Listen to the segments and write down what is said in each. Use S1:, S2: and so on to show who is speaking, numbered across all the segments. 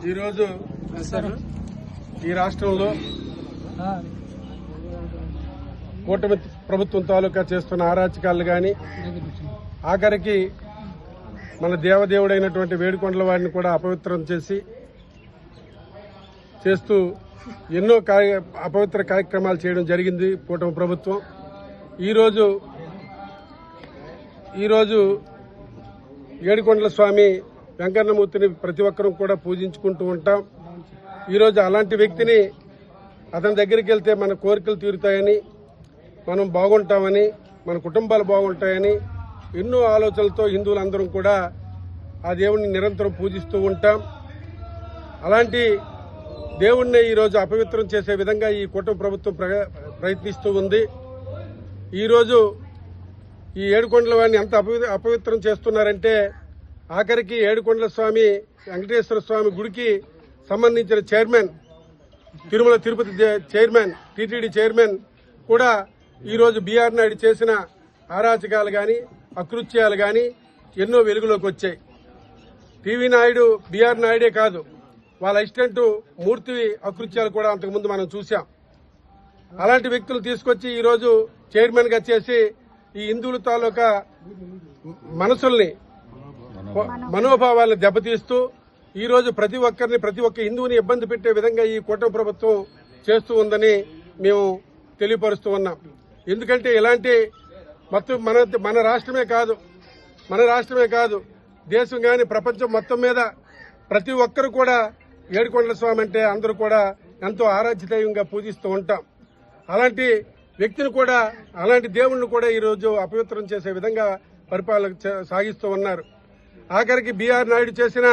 S1: ఈరోజు ఈ రాష్ట్రంలో కూటమి ప్రభుత్వం తాలూకా చేస్తున్న అరాచకాలు గాని ఆఖరికి మన దేవదేవుడైనటువంటి వేడుకొండల వారిని కూడా అపవిత్రం చేస్తూ ఎన్నో అపవిత్ర కార్యక్రమాలు చేయడం జరిగింది కూటమి ప్రభుత్వం. ఈరోజు ఏడుకొండల స్వామి వెంకన్నమూర్తిని ప్రతి ఒక్కరూ కూడా పూజించుకుంటూ ఉంటాం. ఈరోజు అలాంటి వ్యక్తిని అతని దగ్గరికి వెళ్తే మన కోరికలు తీరుతాయని, మనం బాగుంటామని, మన కుటుంబాలు బాగుంటాయని ఎన్నో ఆలోచనలతో హిందువులందరం కూడా ఆ దేవుణ్ణి నిరంతరం పూజిస్తూ ఉంటాం. అలాంటి దేవుణ్ణి ఈరోజు అపవిత్రం చేసే విధంగా ఈ కూటమి ప్రభుత్వం ప్రయత్నిస్తూ ఉంది. ఈరోజు ఈ ఏడుకొండల వారిని ఎంత అపవిత్రం చేస్తున్నారంటే ఆఖరికి ఏడుకొండల స్వామి వెంకటేశ్వర స్వామి గుడికి సంబంధించిన chairman, Tirumala Tirupati chairman, TTD chairman కూడా ఈరోజు బీఆర్ నాయుడు చేసిన అరాచకాలు గాని అకృత్యాలు గాని ఎన్నో వెలుగులోకి వచ్చాయి. టీవీ నాయుడు బీఆర్ నాయుడే కాదు, వాళ్ళ అసిస్టెంట్ మూర్తి అకృత్యాలు కూడా అంతకుముందు మనం చూశాం. అలాంటి వ్యక్తులు తీసుకొచ్చి ఈరోజు చైర్మన్ గా చేసి ఈ హిందువుల తాలూకా మనసుల్ని, మనోభావాలను దెబ్బతీస్తూ ఈరోజు ప్రతి ఒక్క హిందువుని ఇబ్బంది పెట్టే విధంగా ఈ కూటమి ప్రభుత్వం చేస్తూ ఉందని మేము తెలియపరుస్తూ ఉన్నాం. ఎందుకంటే ఇలాంటి మొత్తం మన రాష్ట్రమే కాదు దేశం గాని ప్రపంచం మొత్తం మీద ప్రతి ఒక్కరు కూడా ఏడుకొండల స్వామి అంటే అందరూ కూడా ఎంతో ఆరాధ్యదైవంగా పూజిస్తూ ఉంటాం. అలాంటి వ్యక్తిని కూడా, అలాంటి దేవుణ్ణి కూడా ఈరోజు అపవిత్రం చేసే విధంగా పరిపాలన సాగిస్తూ ఉన్నారు. ఆఖరికి బీఆర్ నాయుడు చేసిన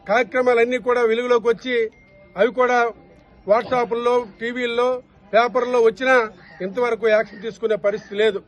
S1: కార్యక్రమాలన్నీ కూడా వెలుగులోకి వచ్చి అవి కూడా వాట్సాప్ల్లో, టీవీల్లో, పేపర్లో వచ్చినా ఇంతవరకు యాక్షన్ తీసుకునే పరిస్థితి లేదు.